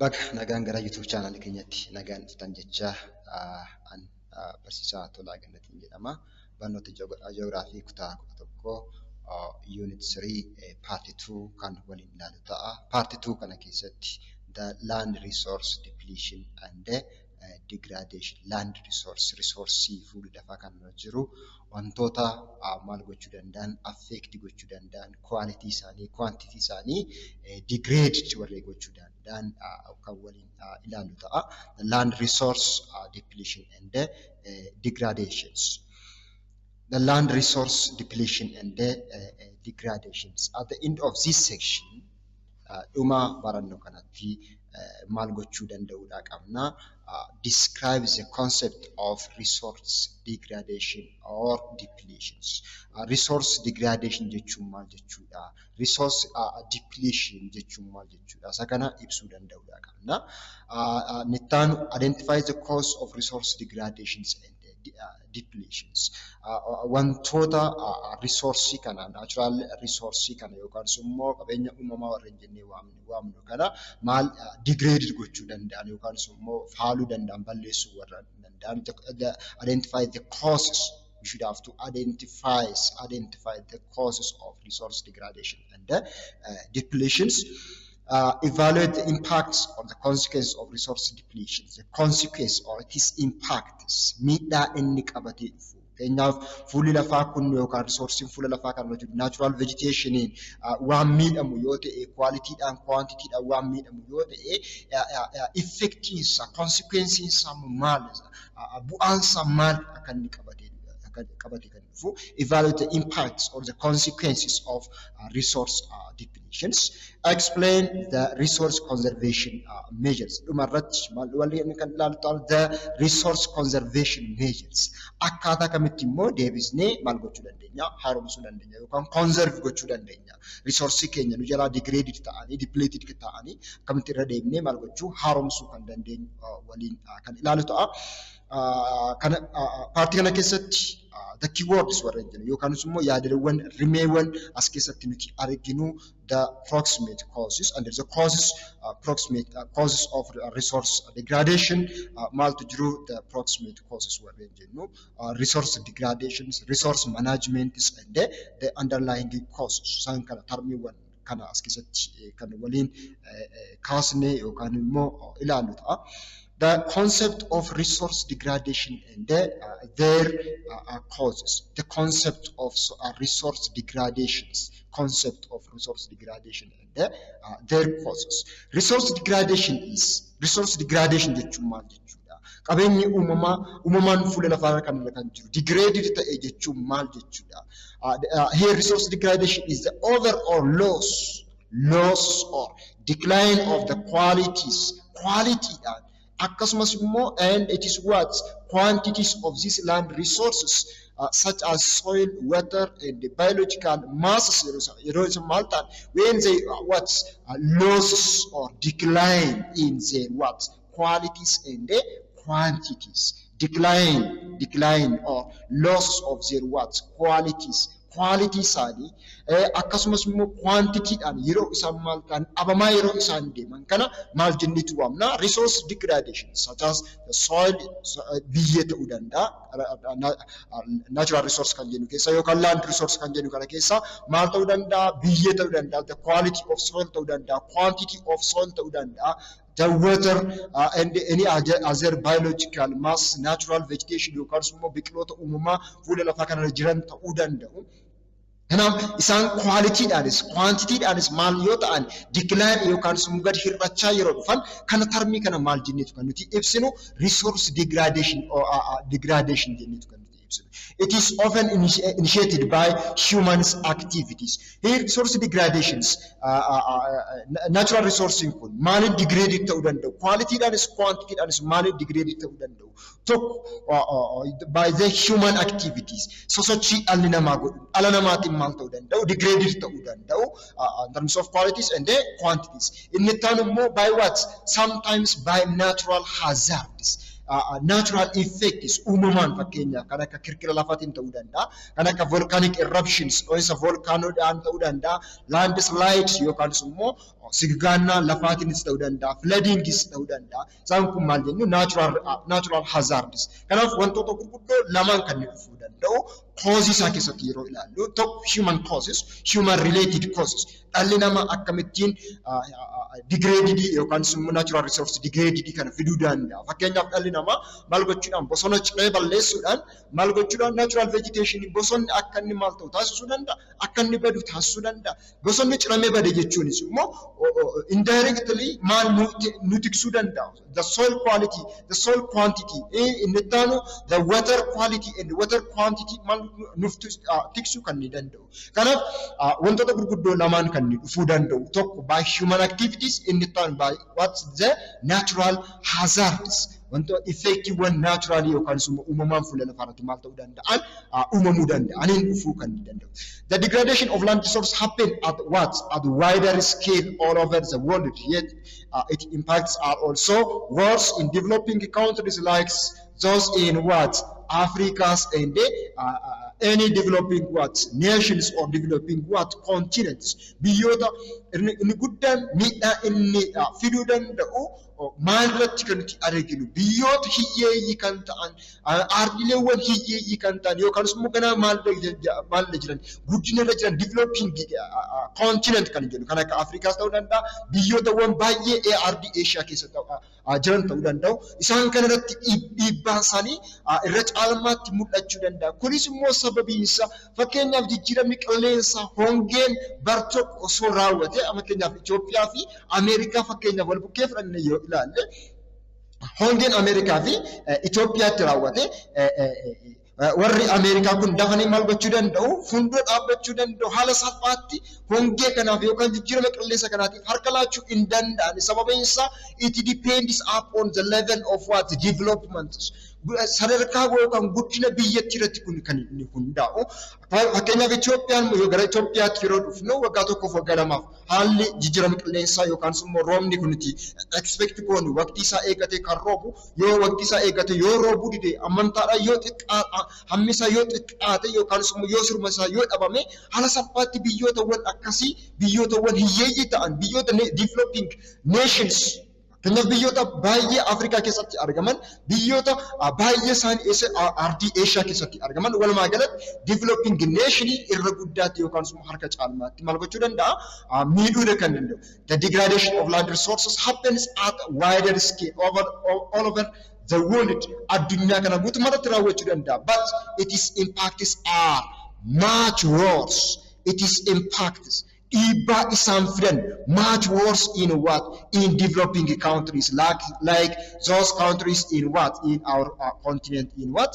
Bak nagaan gara YouTube channel keenyatti nagaan dhuftan jecha an barsiisaa Tolaa Gannatiin jedhama. Barnoota ji'oogiraafii kutaa 11 unit 3 part 2 kan waliin ilaalu ta'a. Part 2 kana keessatti the land resource depletion and degradation land resource fuudhi lafaa kan jiru wantoota maal gochuu danda'an affect gochuu danda'an quality isaanii quantity isaanii degrade warree gochuu danda'an kan waliin ilaalu ta'a. The land resource depletion and degradations. The land resource depletion and degradations. At the end of this section, dhuma barannoo kanatti maal gochuu danda'uudha qabna. Describes the concept of resource degradation or depletions. Resource degradation jechuun maal jechuudha? Resource depletion jechuun maal jechuudha? Isa kana ibsuu danda'uudha qabna. Nittaan identifies the cause of resource degradations and depletions. Wantoota resource kana natural resource kana yookaan immoo qabeenya uumamaa warreen jennee waamnu kana maal degrade gochuu danda'an yookaan immoo faaluu danda'an balleessuu warra danda'an identify the causes. We should have to identify the causes of resource degradation and depletions. Evaluate the impacts of the consequences of resource depletion. The consequence or its impacts. Miidhaa inni qabatee dhufu. Keenyaaf fuulli lafaa kun yookaan resoursiin fuula lafaa kan hojjetu natural vegetationiin waan miidhamu yoo ta'e qualityidhaan quantityidhaan waan miidhamu yoo ta'e effectiinsa consequenceinsa maal bu'aansa maal akka inni qabatee kan dhufu. Evaluate the impacts or the consequences of resource depletions. Explain the resource conservation measures. The resource conservation measures. Akkaataa kamitti immoo deebisnee maal gochuu dandeenya? Haaromsuu dandeenya yookaan conserve gochuu dandeenya. Resource keenya nu jalaa degraded ta'anii depleted ta'anii akkamitti irra deebinee maal gochuu haaromsuu kan dandeenyu waliin kan ilaalu ta'a. Kana paartii kana keessatti the keywords warreen jennu yookaan immoo yaadawwan rimeewwan as keessatti nuti arginu the proximate causes and there's a causes proximate causes of resource degradation maaltu jiru the proximate causes warreen jennu resource degradations resource management and the underlying causes san kana tarmiiwwan kana as keessatti kan waliin kaasne yookaan immoo ilaalu ta'a. The concept of resource degradation and their causes. The concept of resource degradations. Concept of resource degradation and their causes. Resource degradation is resource degradation jechuun maal jechuudha? Qabeenyi uumamaan fuula lafaa kan jiru degraded ta'e jechuun maal jechuudha? Here resource degradation is the overall loss or decline of the quality akkasumas immoo and it is what quantities of these land resources such as soil, water and the biological masses when they losses or decline in their qualities and the quantities. Decline or loss of their quality isaanii akkasumas immoo quantityidhaan yeroo isaan maal ta'an abamaa yeroo isaan deeman kana maal jennitu waamna resource degradation such as the soil biyyee ta'uu danda'a natural resource kan jennu keessa yookaan land resource kan jennu kana keessa maal ta'uu danda'a biyyee ta'uu danda'a the quality of soil ta'uu danda'a quantity of soil ta'uu danda'a the water and any other biological mass natural vegetation yookaan immoo biqiloota uumamaa fuula lafaa kana jiran ta'uu danda'u. Kanaaf isaan qualityidhaanis quantityidhaanis maal yoo ta'an decline yookaan immoo gad hir'achaa yeroo dhufan kana tarmii kana maal jenneetu kan nuti ibsinu resource degradation jenneetu kan nuti ibsinu. It is often initiated by humans activities. Here resource degradations natural resource kun maal degraded ta'uu danda'u qualityidhaanis quantityidhaanis maal degraded ta'uu danda'u by the human activities sosochii dhalli namaa godhu dhala namaatiin maal ta'uu danda'u degraded ta'uu danda'u in terms of qualities and the quantities. Inni taan immoo by what sometimes by natural hazards natural effects uumamaan fakkeenyaaf kan akka kirkira lafaatiin ta'uu danda'a, kan akka volcanic eruptions dho'insa volkaanoodhaan ta'uu danda'a, landslides yookaan immoo siggaannaa lafaatiinis ta'uu danda'a, floodingis ta'uu danda'a. Isaan kun maal jennu natural hazards. Kanaaf wantoota gurguddoo lamaan kan dhufuu danda'u causes isaa keessatti yeroo ilaallu tokko human causes, human related causes. Dhalli namaa akkamittiin degraded yookaan immoo natural resource degraded kana fiduu danda'a. Fakkeenyaaf dhalli namaa maal gochuudhaan bosona ciree balleessuudhaan maal gochuudhaan natural vegetation bosonni akka inni maal ta'u taasisuu danda'a, akka inni badu taasisuu danda'a. Bosonni ciramee bade jechuunis immoo indirectly maal nu tiksuu danda'a. The soil quality, the soil quantity, inni taanu the water quality and water quantity maal nuuf tiksuu kan ni danda'u. Kanaaf wantoota gurguddoo lamaan kan ni dhufuu danda'u tokko by human activities, inni taanu by what's the natural hazards. Wanto effectiiwwan naturally yookaan immoo uumamaan fuula lafaarratti maal ta'uu danda'an uumamuu danda'aniin dhufuu kan danda'u. The degradation of land resource happen at what? At wider scale all over the world, yet its impacts are also worse in developing countries like those in what? Africa's and any developing what? Nations or developing what? Continents. Biyyoota inni guddaan miidhaa inni fiduu danda'u maalirratti kan nuti arginu biyyoota hiyyeeyyii kan ta'an ardiileewwan hiyyeeyyii kan ta'an yookaan immoo ganaa maalirra jiran guddinarra jiran developing continent kan jennu kan akka Afrikaas ta'uu danda'a biyyootawwan baay'ee ardii Eeshiyaa keessa jiran ta'uu danda'u isaan kanarratti dhiibbaan isaanii irra caalmaatti mul'achuu danda'a. Kunis immoo sababiinsa fakkeenyaaf jijjiiramni qilleensaa hongeen bar tokko osoo raawwate fakkeenyaaf Itoophiyaa fi Ameerikaa fakkeenyaaf wal bukkee fudhannee yoo ilaalle hongeen Ameerikaa fi Itoophiyaatti raawwate warri Ameerikaa kun dafanii maal gochuu danda'u fuuldura dhaabbachuu danda'u haala salphaatti hongee kanaaf yookaan jijjiirama qilleensa kanaatiif harka laachuu hin danda'an. Sababiin isaa it depends upon the level of what development sadarkaa yookaan guddina biyyattii irratti kun kan inni hundaa'u. Fakkeenyaaf Itoophiyaan yoo gara Itoophiyaatti yeroo dhufnu waggaa tokkoof waggaa lamaaf haalli jijjiirama qilleensaa yookaan immoo roobni kuniti expect goonu waqtii isaa eeggate kan roobu yoo waqtii isaa eeggate yoo roobuu dide amantaadhaan yoo xiqqaa hammisa yoo xiqqaate yookaan immoo yoo sirma isaa yoo dhabame haala salphaatti biyyootawwan akkasii biyyootawwan hiyyeeyyii ta'an biyyoota developing nations kanaaf biyyoota baay'ee Afrikaa keessatti argaman biyyoota baay'ee isaanii ardii Eeshiyaa keessatti argaman walumaa galatti developing nation irra guddaatti yookaan immoo harka caalmaatti maal gochuu danda'a miidhuu kan danda'u. The degradation of land resources happens at wider scale all over the world. Addunyaa kana guutummaatti raawwachuu danda'a but its impacts are much worse. Its impacts dhiibbaa isaan fidan much worse in what? In developing countries like those countries in what? In our continent in what?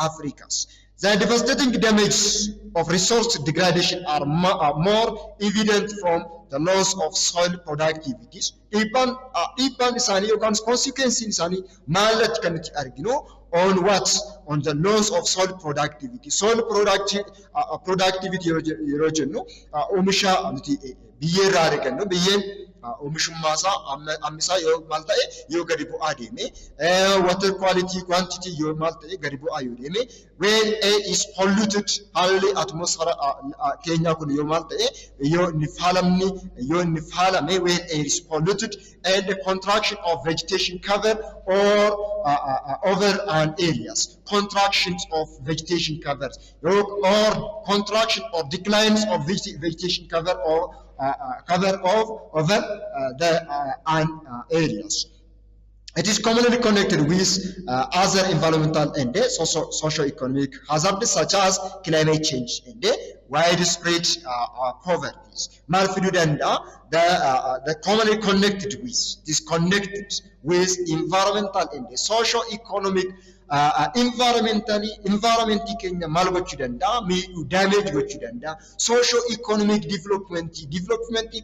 Africa's. The devastating damage of resource degradation are more evident from the loss of soil productivities. Dhiibbaan isaanii yookaan consequences isaanii maalirratti kan nuti arginu on what? On the loss of soil productivity. Soil productivity yeroo jennu oomisha nuti biyyeerraa argannu biyyeen oomishummaa isaa ammisaa yoo maal ta'e yoo gadi bu'aa deeme water quality quantity yoo maal ta'e gadi bu'aa yoo deeme when air is polluted haalli atmosphere keenyaa kun yoo maal ta'e yoo inni faalame when air is polluted and the contraction of vegetation cover or over an areas contractions of vegetation covers or contraction or declines of vegetation cover or cover of over the areas. It is commonly connected with other environmental and socio-economic hazards such as climate change and widespread poverty. The commonly connected with environmental and socio-economic environment kenya maal gochuu danda'a miidhuu damage gochuu danda'a socio-economic development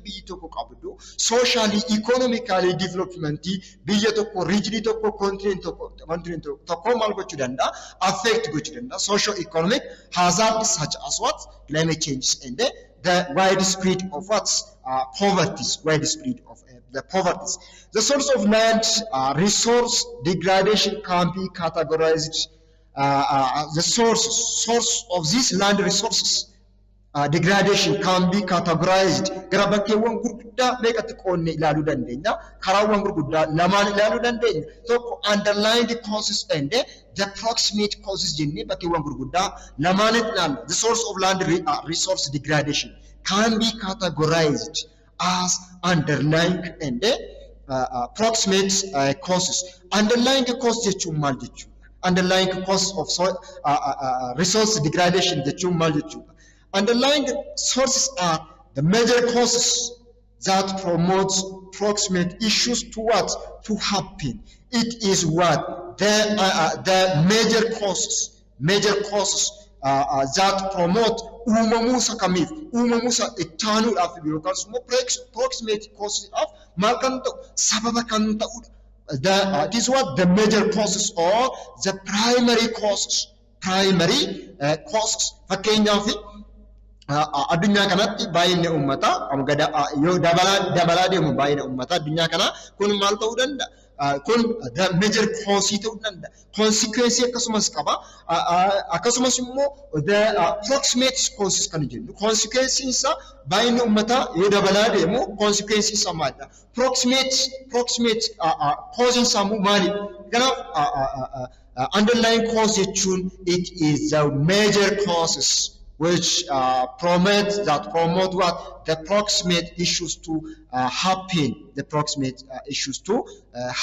biyyi tokko qabdu socially economically development biyya tokko region tokko continent tokko maal gochuu danda'a affect gochuu danda'a socio-economic hazards such as what climate change and the widespread of what poverty widespread of the poverties. The source of land resource degradation can be categorized. The source of these land resources degradation can be categorized. Gara bakkeewwan gurguddaa meeqatti qoonnee ilaaluu dandeenya? Karaawwan gurguddaa lamaan ilaaluu dandeenya. Tokko underlying causes and the proximate causes jennee bakkeewwan gurguddaa lamaanitti ilaalla. The source of land resource degradation can be categorized as underlying and proximate causes. Underlying causes jechuun maal jechuudha? Underlying causes of resource degradation jechuun maal jechuudha? Underlying sources are the major causes that promote proximate issues to what? To happen. It is what? The major causes that promote uumamuusa kamiif uumamuusa ittaanuudhaaf yookaan immoo proximate causes of maal kan ta'u sababa kan ta'udha. It is what? The major causes or the primary causes. Fakkeenyaaf addunyaa kanatti baay'inni uummataa yoo dabalaa deemu baay'ina uummataa addunyaa kanaa kun maal ta'uu danda'a? Kun the major cause ta'uu danda'a. Consequence akkasumas qaba. Akkasumas immoo the proximate causes kan jennu consequence isaa baay'inni uummataa yoo dabalaa deemu consequence isaa maalidha? Proximate cause isaa maali? Kanaaf underlying cause jechuun it is the major causes which promote what? The proximate issues to happen. The proximate issues to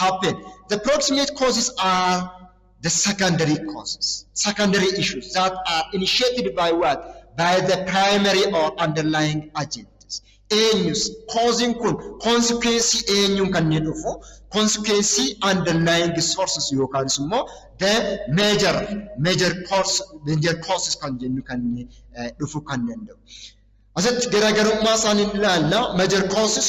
happen. The proximate causes are the secondary causes. Secondary issues that are initiated by what? By the primary or underlying agents. Eenyus causing kun consequence eenyuun kanneen dhufu consequence underlying sources yookaan immoo the major causes kan jennu kanneen dhufu kan danda'u. Asatti garaagarummaa isaanii ilaalla. Major causes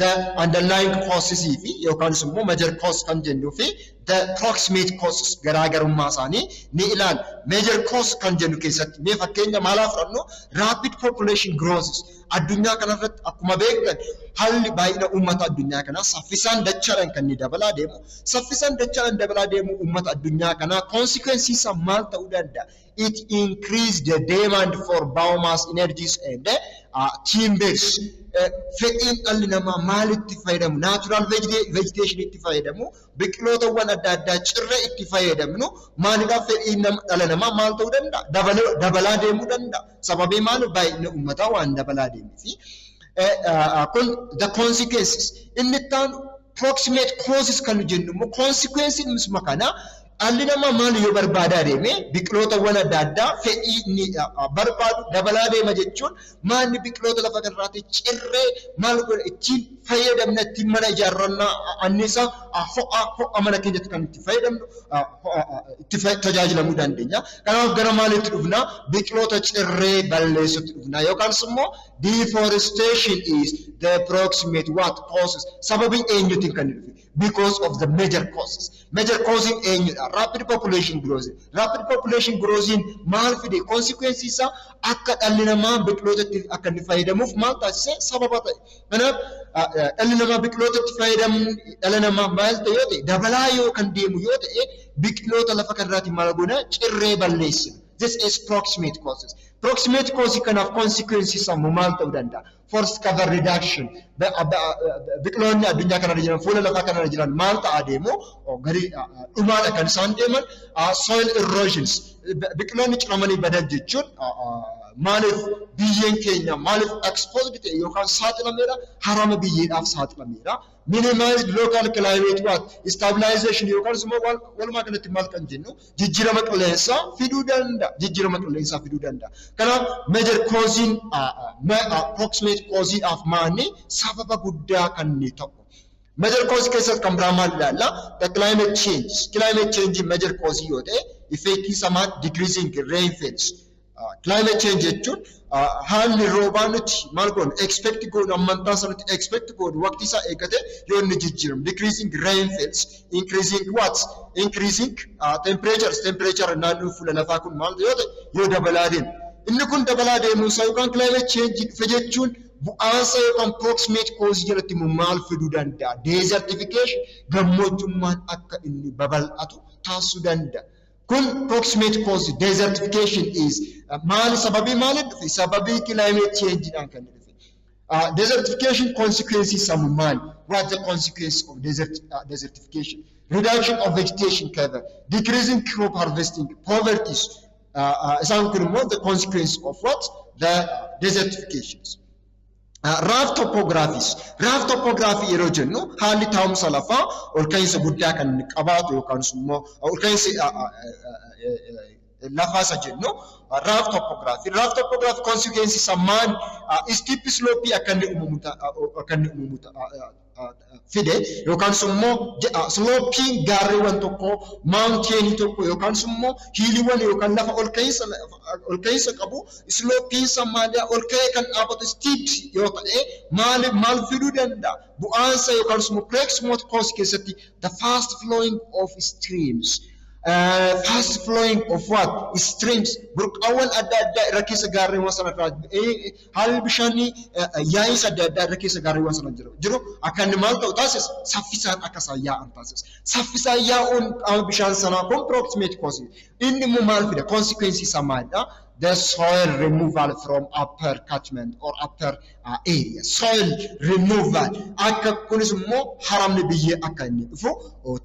the underlying causes fi yookaan immoo major causes kan jennuu fi the proximate causes garaagarummaa isaanii ni ilaalla. Major causes kan jennu keessatti mee fakkeenya maalaa fudhannu? Rapid population growth. Addunyaa kanarratti akkuma beektan haalli baay'ina uummata addunyaa kanaa saffisaan dachaadhaan kan inni dabalaa deemu. Saffisaan dachaadhaan dabalaa deemu uummata addunyaa kanaa consequence isaa maal ta'uu danda'a? It increased the demand for biomass energies and timbers. Fedhiin dhalli namaa maalitti fayyadamu? Natural vegetation itti fayyadamu, biqilootawwan adda addaa cirra itti fayyadamnu maaliidhaaf fedhiin dhala namaa maal ta'uu danda'a? Dabalaa deemuu danda'a. Sababii maal? Baay'ina uummataa waan dabalaa deemuufi. Kun the consequences. Inni taan proximate causes kan jennu immoo consequences kana dhalli namaa maal yoo barbaadaa deeme biqilootawwan adda addaa fedhii inni barbaadu dabalaa deema jechuun maalli biqiloota lafa kanarraatti cirree maal godha ittiin fayyadamna ittiin mana ijaarrannaa anniisaa ho'a mana keenyatti kan itti fayyadamnu itti tajaajilamuu dandeenya. Kanaaf gara maalitti dhufna? Biqiloota cirree balleessutti dhufna yookaan immoo deforestation is the proximate what causes. Sababii eenyutiin kan dhufe? Because of the major causes. Major causing eenyudha? Rapid population growth. Rapid population growth maal fide? Consequences isaa akka dhalli namaa biqilootatti akka inni fayyadamuuf maal taasise? Sababa ta'e. Kanaaf dhalli namaa biqilootatti fayyadamu dhala namaa maal ta'e yoo ta'e dabalaa yoo kan deemu yoo ta'e biqiloota lafa kanarraatti maal goona? Cirree balleessina. This is proximate causes. Proximate causes kanaaf consequences ammoo maal ta'uu danda'a? Forest cover reduction. Biqiloonni addunyaa kanarra jiran fuula lafaa kanarra jiran maal ta'aa deemu? Gadi dhumaadha kan isaan deeman. Soil erosions. Biqiloonni ciramanii badan jechuun maaliif biyyeen keenya maaliif exposed ta'e yookaan saaxilameedha? Harama biyyeedhaaf saaxilameedha. Minimize local climate what? Stabilization yookaan immoo walumaa galatti maal kan jennu jijjiirama qilleensaa fiduu danda'a. Kanaaf major causing proximate cause of maani sababa guddaa kan ni ta'u. Major cause keessatti kan biraa maal ilaalla? The climate change. Climate change major cause yoo ta'e effect isaa maal? Decreasing rainfalls. Climate change jechuun haalli roobaa nuti maal goonu expect goonu ammantaa sanatti expect goonu waqtii isaa eeggate yoo inni jijjiiramu. Decreasing rainfalls, increasing what? Increasing temperature naannoo fuula lafaa kun maal yoo ta'e yoo dabalaa deemu. Inni kun dabalaa deemuu isaa yookaan climate change dhufe jechuun bu'aansa yookaan proximate cause jalatti maal fiduu danda'a? Desertification gammojjummaan akka inni babal'atu taasisuu danda'a. Kun proximate cause desertification is maali sababii maaliif dhufe? Sababii climate change dhaan kan dhufe. Desertification consequences are many. What the consequence of desertification? Reduction of vegetation cover, decreasing crop harvesting, poverty. The consequence of what? The desertifications. Raft topographies. Raft topography yeroo jennu haalli taa'umsa lafaa ol ka'iinsa guddaa kan qabaatu yookaan immoo ol ka'iinsa lafaa isa jennu raft topography. Raft topography consequences ammaan steep slope akka inni uumamu fide yookaan immoo sloping gaarreewwan tokko mountain tokko yookaan immoo hiiliiwwan yookaan lafa ol ka'iinsa qabu sloping samaaliyaa ol ka'ee kan dhaabatu steep yoo ta'e maal fiduu danda'a? Bu'aansa yookaan immoo proximate cause keessatti the fast flowing of streams. Fast flowing of what? Streams. Burqaawwan adda addaa irra keessa gaarreewwan sana haalli bishaanii yaa'insa adda addaa irra keessa gaarreewwan sana jiru akka inni maal ta'u taasisa? Saffisaan akka isaan yaa'an taasisa. Saffisaan yaa'uun qaama bishaan sanaa kun proximate cause. Inni immoo maal fida? Consequences isaa maalidha? The soil removal from upper catchment or upper area. Soil removal. Akka kunis immoo haramni biyyee akka inni dhufu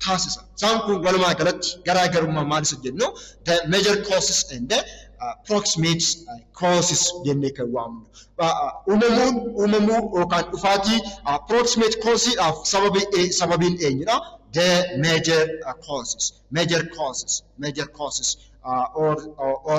taasisa. Isaan kun walumaa galatti garaagarummaa maal isa jennu? The major causes and the proximate causes jennee kan waamnu. Uumamuu yookaan dhufaatii proximate causes sababiin eenyudha? The major causes. Or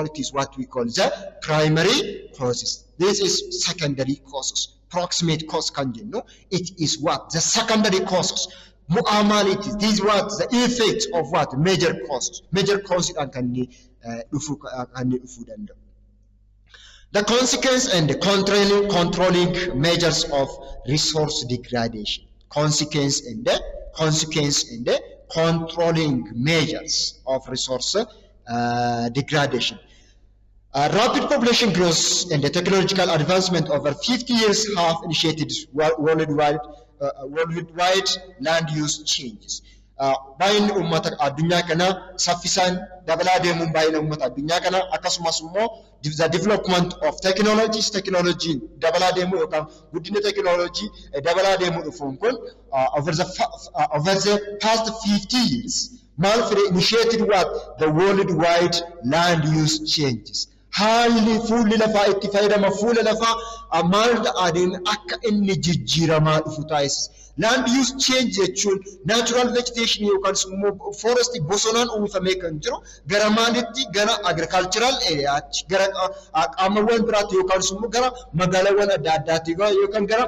it is what we call the primary causes. This is secondary causes. Proximate cause kan jennu, it is what? The secondary causes. Mu'amality. This is what? The effect of what? Major causes. Major causes kan dhufu danda'u. The consequence and the controlling measures of resource degradation. Consequence and the controlling measures of resource degradation. Rapid population growth and the technological advancement over 50 years have initiated worldwide land use changes. Baay'inni uummata addunyaa kana saffisaan dabalaa deemuun baay'ina uummata addunyaa kana akkasumas immoo the development of technology dabalaa deemuu yookaan guddina technology dabalaa deemuu dhufuun kun over the past 50 years initiated what? The worldwide land use changes. Haalli fuulli lafaa itti fayyadama fuula lafaa maal ta'aniin akka inni jijjiiramaa dhufu taasisa. Land use change jechuun natural vegetation yookaan immoo forest bosonaan uwwifamee kan jiru gara maalitti? Gara agricultural areaatti, gara qaamawwan biraatti yookaan immoo gara magaalaawwan adda addaatti yookaan gara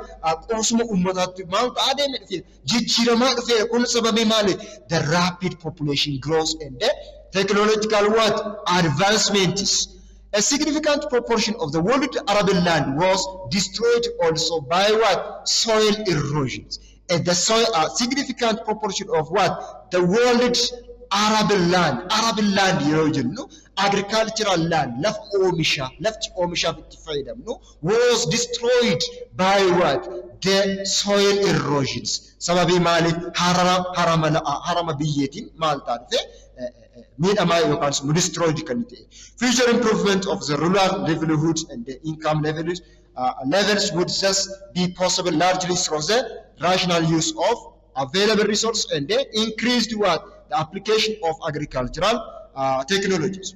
qoosuma uummataatti maal ta'aa deemee dhufe jijjiiramaa dhufe. Kun sababii maali? The rapid population growth and the technological what? Advancements. A significant proportion of the world arable land was destroyed also by what? Soil erosions. And the soil, significant proportion of what? The world arable land yeroo jennu agricultural land, lafti oomishaaf itti fayyadamnu was destroyed by what? The soil erosions. Sababii maaliif? Harama biyyeetiin maal taate? Miidhamaa yookaan immoo destroyed kan ta'e. Future improvement of the rural livelihood and the income levels would thus be possible largely through the rational use of available resources and the increased what? The application of agricultural technologies.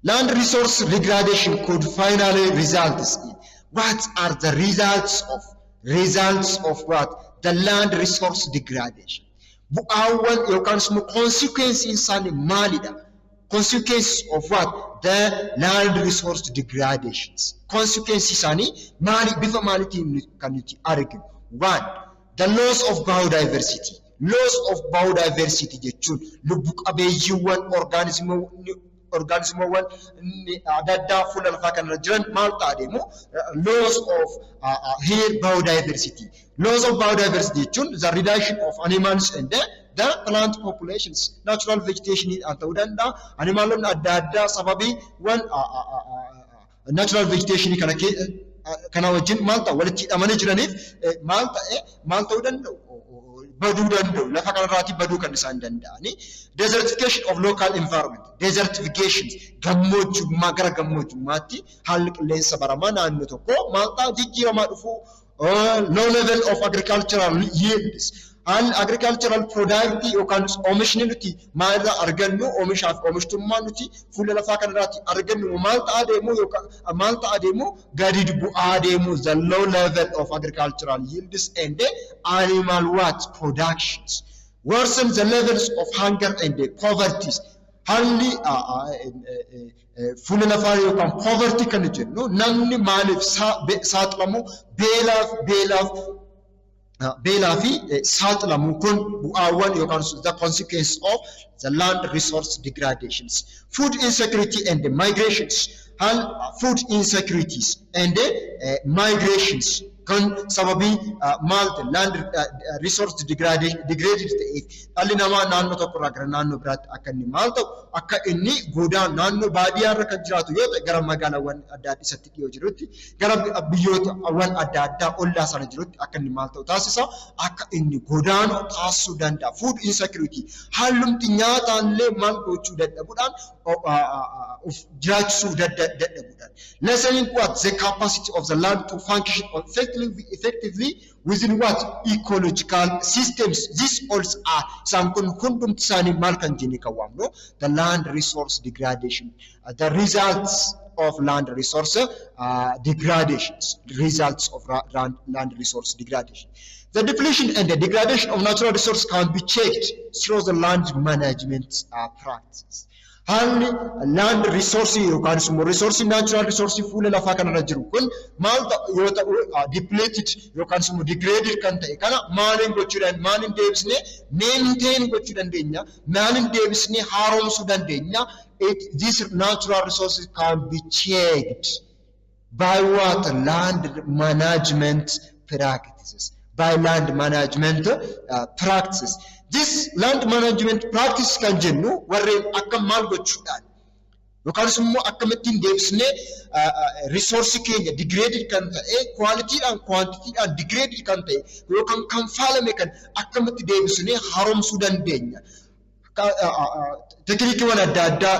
Land resource degradation could finally result in what are the results of what? The land resource degradation. Bu'aawwan yookaan immoo consequences isaanii maalidha? Consequences of what? The land resource degradations. Consequences isaanii maali? Bifa maalitiin kan nuti arginu? One, the loss of biodiversity. Loss of biodiversity jechuun lubbu qabeeyyiiwwan organismowwan adda addaa fuula lafaa kanarra jiran maal ta'aa deemu? Loss of biodiversity. Loss of biodiversity jechuun the reduction of animals and the plant populations. Natural vegetation ta'uu danda'a. Animaalonni adda addaa sababii natural vegetation kana kana wajjin maal ta'a walitti hidhamanii jiraniif maal ta'uu danda'u baduu danda'u lafa kanarraati baduu kan isaan danda'ani. Desertification of local environment, desertification gammojjummaa gara gammojjummaatti haalli qilleensa baramaa naannoo tokko maal ta'a jijjiiramaa dhufu. Low level of agricultural yields. And agricultural product yookaan oomishni nuti maal argannu oomishaaf oomishtummaa nuti fuula lafaa kanarraatti argannu maal ta'a deemu yookaan maal ta'a deemu gadi bu'aa deemu the low level of agricultural yields and animal what productions worsen the levels of hunger and poverty. Haalli fuula lafaa yookaan poverty kan jennu namni maaliif saaxilamu beelaa fi saaxilamu kun bu'aawwan yookaan the consequence of the land resource degradations, food insecurity and migrations. Food insecurities and migrations kan sababii malte land resource degraded ta'eef dhalli namaa naannoo tokko irraa gara naannoo biraatti akka inni maal ta'u akka inni godaan naannoo baadiyyaa irra kan jiraatu yoo ta'e gara magaalaawwan adda addaatti dhiyoo jirutti gara biyyootawwan adda addaa ollaa sana jirutti akka inni maal ta'u taasisa akka inni godaanu taasisuu danda'a. Food insecurity haalumti nyaataallee maal gochuu dadhabuudhaan jiraachisuu dadhabuudhaan. Lessening what the capacity of the land to function effectively within what ecological systems. These all are some hundumti isaanii maal kan jenni kan waamnu the land resource degradation, the results of land resource degradations, results of land resource degradation. The depletion and the degradation of natural resources can be checked through the land management practices. Haalli land resource yookaan immoo resource natural resource fuula lafaa kanarra jiru kun maal yoo ta'u depleted yookaan immoo degraded kan ta'e kana maaliin gochuudhaan maaliin deebisnee maintain gochuu dandeenya maaliin deebisnee haaromsuu dandeenya. These natural resources can be checked by what land management practices. By land management practices. This land management practice kan jennu warreen akka maal gochuudhaan yookaan immoo akkamittiin deebisnee resource keenya degraded kan ta'e qualityidhaan quantityidhaan degraded kan ta'e yookaan kan faalame kan akkamitti deebisnee haaromsuu dandeenya. Tekniikiiwwan adda addaa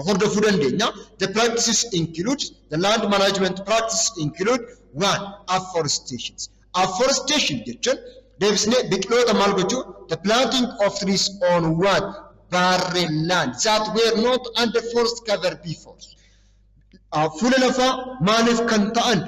hordofuu dandeenya. The practices include the land management practices include one afforestation. Afforestation jechuun deebisnee biqiloota maal gochuu the planting of trees on what barren land that were not under forest cover before. Fuula lafaa maaliif kan ta'an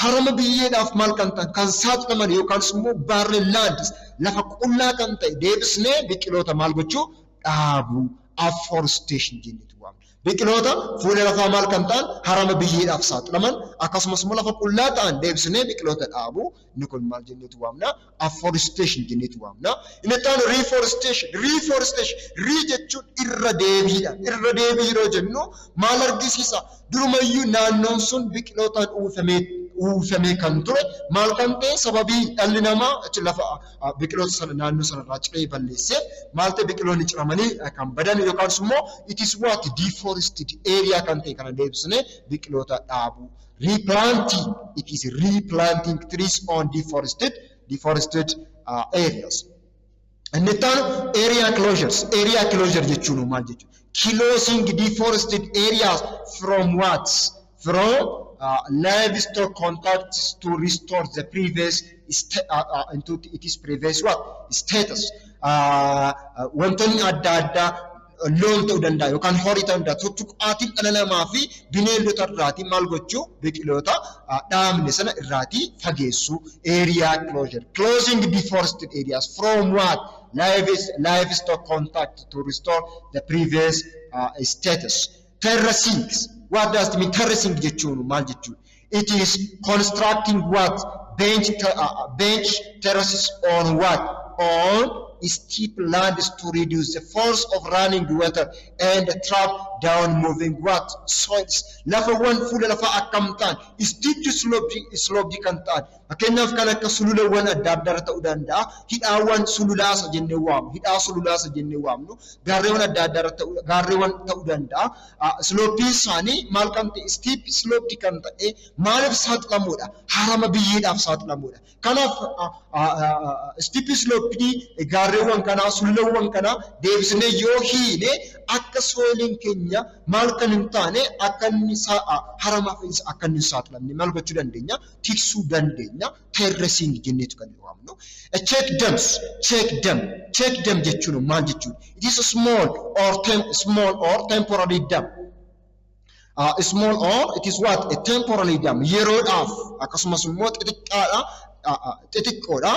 harama biyyeedhaaf maal kan ta'an kan saaxilaman yookaan immoo barren lands lafa qullaa kan ta'e deebisnee biqiloota maal gochuu dhaabuu afforestation jennetu waamna. Biqiloota fuula lafaa maal kan ta'an harama biyyeedhaaf saaxilaman akkasumas immoo lafa qullaa ta'an deebisnee biqiloota dhaabuu inni kun maal jennetu waamna afforestation jennetu waamna. Inni ta'an reforestation jechuun irra deebiidha. Irra deebii yeroo jennu maal argisiisa durumayyuu naannoon sun biqilootaan uwwifamee kan ture maal kan ta'e sababii dhalli namaa lafa biqiloota sana naannoo sanarraa ciree balleessee maal ta'e biqiloonni ciramanii kan badan yookaan immoo it is what deforested area kan ta'e kana deebisnee biqiloota dhaabuu. Replanting, it is replanting trees on deforested areas. And the area closures. Area closure jechuun maal jechuudha? Closing deforested areas from what? From livestock contacts to restore the previous into its previous what? Status. Wantoonni adda addaa loon ta'uu danda'a yookaan horii ta'uu danda'a. Tuttuqaatiin dhala namaa fi bineeldota irraatii maal gochuu biqiloota dhaabne sana irraatii fageessuu. Area closure. Closing deforested areas from what? Livestock contact to restore the previous status. Terracing. What does it mean? Terracing jechuun maal jechuudha? It is constructing what? Bench terraces on what? On steep lands to reduce the force of running water and trap down moving what soils. Lafawwan fuula lafa akkam ta'an steep sloped kan ta'an fakkeenyaaf kan akka sululawwan adda addaa ta'uu danda'a. Hidhaawwan sululaasa jennee waamnu, hidhaa sululaasa jennee waamnu, gaarreewwan adda addaa ta'uu danda'a. Sloppiin isaanii maal kan ta'e steep sloped kan ta'e maaliif saaxilamuudha? Harama biyyeedhaaf saaxilamuudha. Kanaaf steep sloped gaarreewwan kanaa sululawwan kanaa deebisnee yoo hiine akka sooliin keenya maal kan hin taane akka inni haramaaf akka inni saaxilamne maal gochuu dandeenya? Tiksuu dandeenya. Terracing jenneetu kan waamnu. Check dam jechuun maal jechuudha? It is a small or temporary dam. Small or it is what? A temporary dam. Yeroodhaaf akkasumas immoo xixiqqoodha.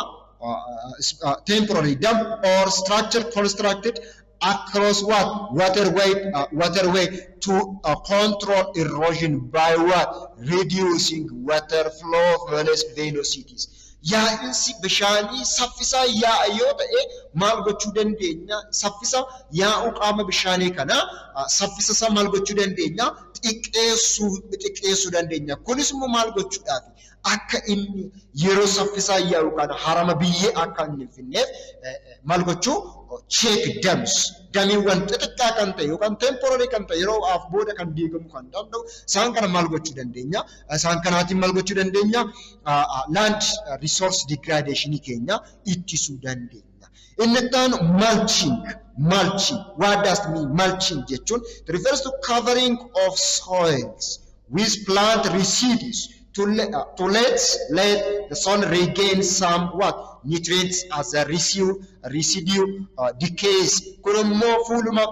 Temporary dam or structure constructed across what? Waterway to control erosion by what? Reducing water flow velocities. Yaa'insi bishaanii saffisaa yaa'a yoo ta'e maal gochuu dandeenya? Saffisa yaa'uu qaama bishaanii kana saffisa isaa maal gochuu dandeenya? Xiqqeessuu dandeenya. Kunis immoo maal gochuudhaaf? Akka inni yeroo saffisaa yaa'u kana harama biyyee akka inni hin finneef maal gochuu? Check dams. Damiiwwan xixiqqaa kan ta'e yookaan temporary kan ta'e yeroo af booda kan diigamu kan danda'u isaan kana maal gochuu dandeenya? Isaan kanaatiin maal gochuu dandeenya? Land resource degradation keenya ittisuu dandeenya. Inni taan mulching. What does it mean? Mulching jechuun it refers to covering of soils with plant residues to let the soil regain some what? Nutrients as a residue decays. Kunimmoo fuuluma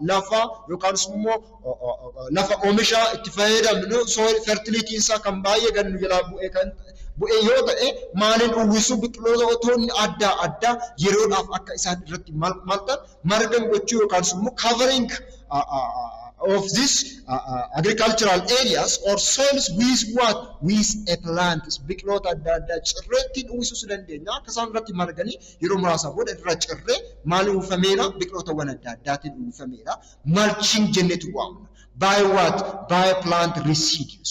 lafa yookaan immoo lafa oomisha itti fayyadamnu soil fertility isaa kan baay'ee gannu jalaa bu'ee yoo ta'e maaliin uwwisu biqilootni adda addaa yeroodhaaf akka isaan irratti maltan margan gochuu yookaan immoo covering of these agricultural areas or soils with what? With a plant. Biqiloota adda addaa cirreettiin uwwisuu dandeenya. Akka isaan irratti marganii yeroo muraasa booda irra cirree maaliin uwwifameera? Biqilootawwan adda addaatiin uwwifameera. Mulching jenneetu waamna. By what? By plant residues.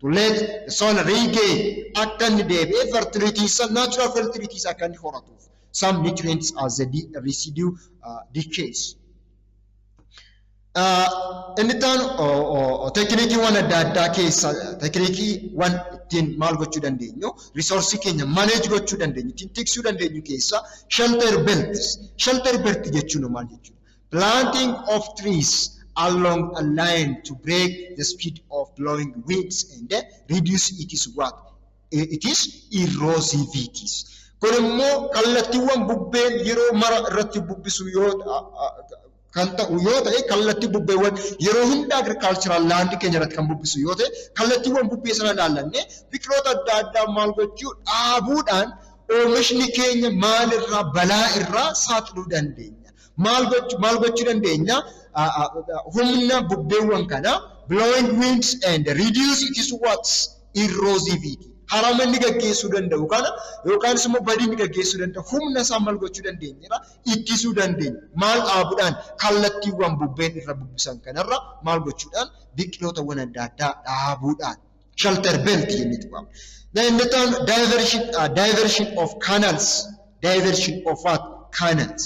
To let the soil regain akka inni deebi'ee fertility natural fertility akka inni horatuuf some nutrients as a residue decays. Inni taan tekniikiiwwan adda addaa keessa tekniikiiwwan ittiin maal gochuu dandeenyu resource keenya manage gochuu dandeenyu ittiin tiksuu dandeenyu keessa shelter belt jechuun maal jechuudha? Planting of trees along a line to break the speed of blowing winds and reduce its what? It is erosivities. Kun immoo kallattiiwwan bubbeen yeroo mara irratti bubbisu kan ta'u yoo ta'e kallattii bubbeewwan yeroo hunda agricultural land keenya irratti kan bubbisu yoo ta'e kallattiiwwan bubbee sana ilaallanne biqiloota adda addaa maal gochuu dhaabuudhaan oomishni keenya maalirraa balaa irraa saaxiluu dandeenya. Maal gochuu dandeenya? Humna bubbeewwan kana blowing winds and reduce its what? Erosivity. Harama inni gaggeessuu danda'u kana yookaan immoo badii inni gaggeessuu danda'u humna isaa maal gochuu dandeenya? Ittisuu dandeenya. Maal dhaabuudhaan? Kallattiiwwan bubbeen irra bubbisan kanarra maal gochuudhaan? Biqilootawwan adda addaa dhaabuudhaan. Shelter belt jenneetu waamna. Then the term diversion of canals. Diversion of what? Canals.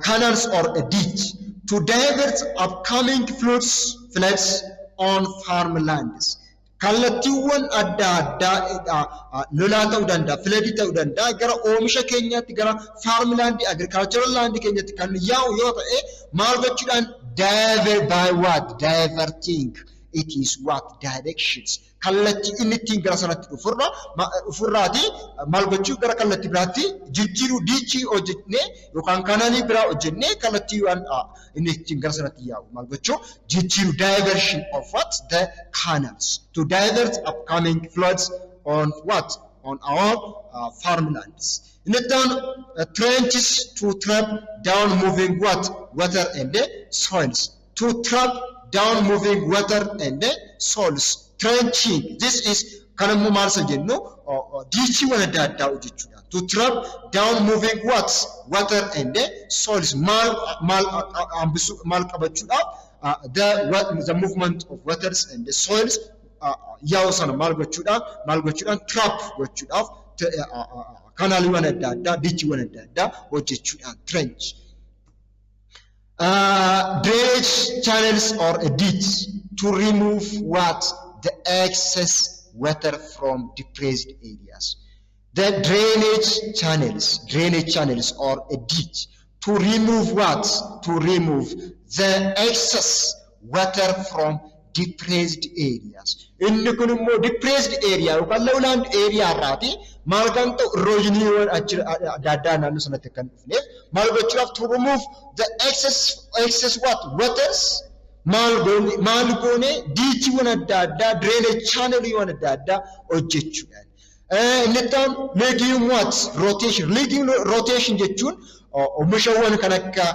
Canals or a ditch to divert upcoming floods on farmlands. Kallattiiwwan adda addaa lolaa ta'uu danda'a, filadii ta'uu danda'a gara oomisha keenyaatti gara farmland agricultural land keenyaatti kan yaa'u yoo ta'e maal gochuudhaan? By what? Diverting. It is what? Directions. Kallattii inni ittiin gara sanatti dhufurraati maal gochuu gara kallattii biraatti jijjiiruu diichii hojjennee yookaan kanaalii biraa hojjennee kallattiiwwan inni ittiin gara sanatti yaa'u maal gochuu? Jijjiiruu. Diversion of what? The canals to divert upcoming floods on what? On our farmlands. In turn, trenches to trap down moving what? Water and the soils. To trap down moving water and the soils. Trenching. This is kan immoo maal isa jennu diichiiwwan adda addaa hojjechuudhaan to trap down moving what? Water and the soils. Mal qabachuudhaaf the movement of waters and the soils yaa'u sana maal gochuudhaan trap gochuudhaaf kanaaliiwwan adda addaa ditchiiwwan adda addaa hojjechuudhaan trench. Drainage channels or a ditch to remove what? The excess water from depressed areas. The drainage channels or a ditch to remove what? To remove the excess water from depressed areas. Inni kun immoo depressed area yookaan lowland area irraati maal kan ta'u erosionii adda addaa naannoo sanatti kan dhufneef maal gochuudhaaf to remove the excess what? Waters maal goone diichiiwwan adda addaa drainage channeliiwwan adda addaa hojjechuudhaan. Inni taan legume what? Rotation. Legume rotation jechuun oomishawwan kan akka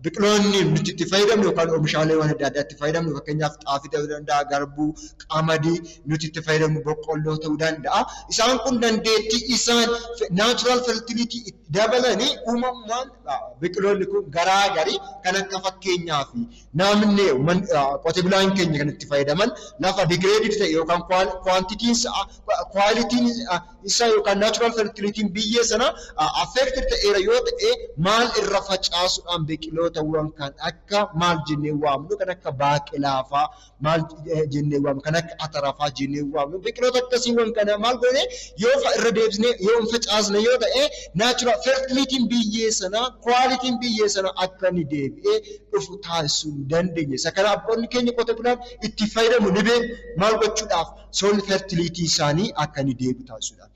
biqiloonni nuti itti fayyadamnu yookaan oomishaaleewwan adda addaa itti fayyadamnu fakkeenyaaf xaafii ta'uu danda'a, garbuu, qamadii nuti itti fayyadamnu boqqolloo ta'uu danda'a. Isaan kun dandeettii isaan natural fertility dabalanii uumamaan biqiloonni kun garaa garii kan akka fakkeenyaaf naamnee qote bulaan keenya kan itti fayyadaman lafa degraded ta'e yookaan qualitiin isaa yookaan natural fertility biyyee sana affected ta'eera yoo ta'e maal irra facaasuudhaan biqilootawwan kan akka maal jennee waamnu kan akka baaqelaa fa'aa maal jennee waamnu kan akka ataraa fa'aa jennee waamnu biqiloota akkasiiwwan kana maal goone yoo irra deebisnee yoo facaasne yoo ta'e natural fertility biyyee sana qualitiin biyyee sana akka ni deebi'ee dhufu taasisuu dandeenya. Isa kana abboonni keenya qote bulaan itti fayyadamu ni beeku maal gochuudhaaf soil fertility isaanii akka ni deebi'u taasisuudhaaf.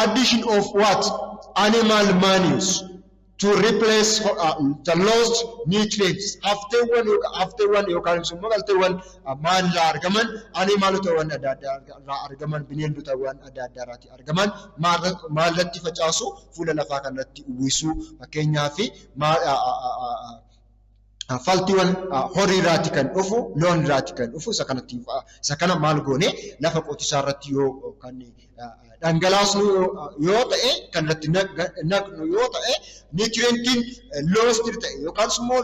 Addition of what? Animal manures to replace the lost nutrients. Hafteewwan yookaan immoo galteewwan maallaa argaman animaalotawwan adda addaa irraa argaman bineeldotawwan adda addaa irraa argaman maallatti facaasu fuula lafaa kanatti uwwisuu fakkeenyaaf faltiiwwan horii irraati kan dhufu loon irraati kan dhufu isa kana maal goone lafa qotisaa irratti yoo kan dhangalaasnu yoo ta'e kan irratti naqnu yoo ta'e nutrientiin lost ta'e yookaan immoo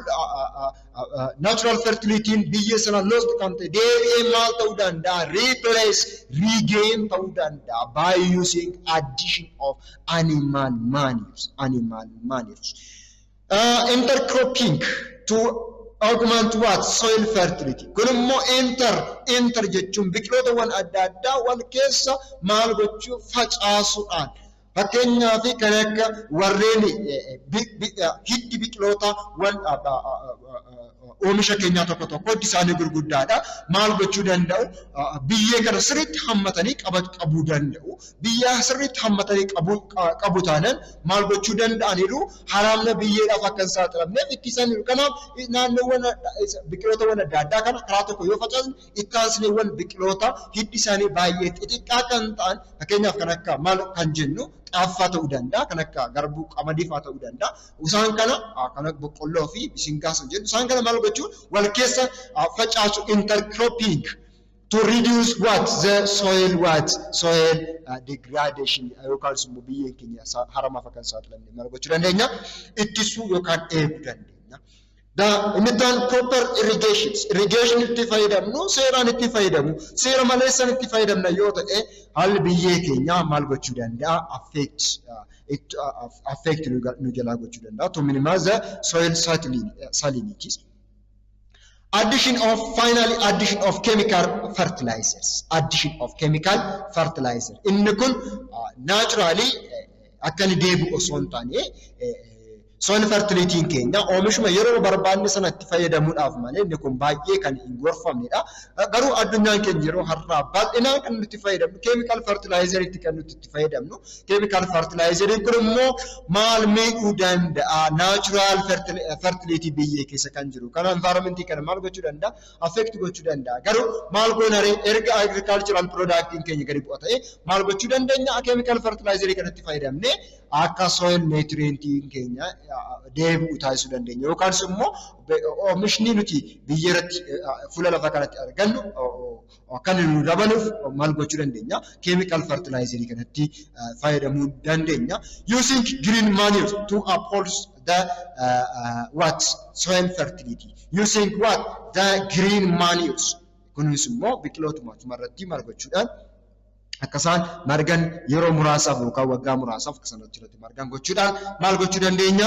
natural fertility biyyee sana lost kan ta'e deebi'ee maal ta'uu danda'a replace regain ta'uu danda'a by using addition of animal manures. Intercropping to augment what? Soil fertility. Kun immoo enter jechuun biqilootawwan adda addaa wal keessa maal gochuu facaasuudhaan fakkeenyaaf kan akka warreen hiddi biqiloota oomisha keenyaa tokko hiddi isaanii gurguddaadha maal gochuu danda'u biyyee kana sirriitti hammatanii qabuu danda'u biyya sirriitti hammatanii qabu taanaan maal gochuu danda'aniiru haraamna biyyeedhaaf akka hin saaxilamneef itti isaanii kanaaf naannoowwan biqilootawwan adda addaa kana karaa tokko yoo facaasne itti aansineewwan biqiloota hiddi isaanii baay'ee xixiqqaa kan ta'an fakkeenyaaf kan akka maal kan jennu xaaffaa ta'uu danda'a kan akka garbuu qamadii fa'aa ta'uu danda'a isaan kana kan akka boqqolloo fi bishingaas jennu isaan kana maal gochuu wal keessa facaasu intercropping to reduce what? The soil degradation yookaan immoo biyyeen keenya haramaaf akka hin saaxilamne maal gochuu dandeenya ittisuu yookaan eeguu dandeenya. Innitaan proper irrigation itti fayyadamnu seeraan itti fayyadamu seera maleessan itti fayyadamna yoo ta'e haalli biyyee keenya maal gochuu danda'a affect nu jalaa gochuu danda'a to minimize the soil salinities. Addition of chemical fertilizer. Inni kun naturally akka ni deebi'u osoo hin taane soil fertility keenya oomishuma yeroo barbaanne sanatti fayyadamuudhaaf malee inni kun baay'ee kan hin gorfamnedha. Garuu addunyaan keenya yeroo har'aa bal'inaan kan nuti fayyadamnu chemical fertilizer itti kan nuti itti fayyadamnu chemical fertilizer kun immoo maal miidhuu danda'a natural fertility biyyee keessa kan jiru kan environment kana maal gochuu danda'a affect gochuu danda'a. Garuu maal goonare erga agricultural product keenya gadi bu'a ta'e maal gochuu dandeenya chemical fertilizer kanatti fayyadamne akka soil nutrient keenya deebi'u taasisuu dandeenya yookaan immoo oomishni nuti biyya irratti fuula lafa kanatti argannu kan nu dabaluuf maal gochuu dandeenya chemical fertilizer kanatti fayyadamuu dandeenya using green manure to uphold the what soil fertility using what the green manures kunis immoo biqilootuma irratti maal gochuudhaan akkasaan margan yeroo muraasaaf yookaan waggaa muraasaaf akkasumatti irratti margan gochuudhaan maal gochuu dandeenya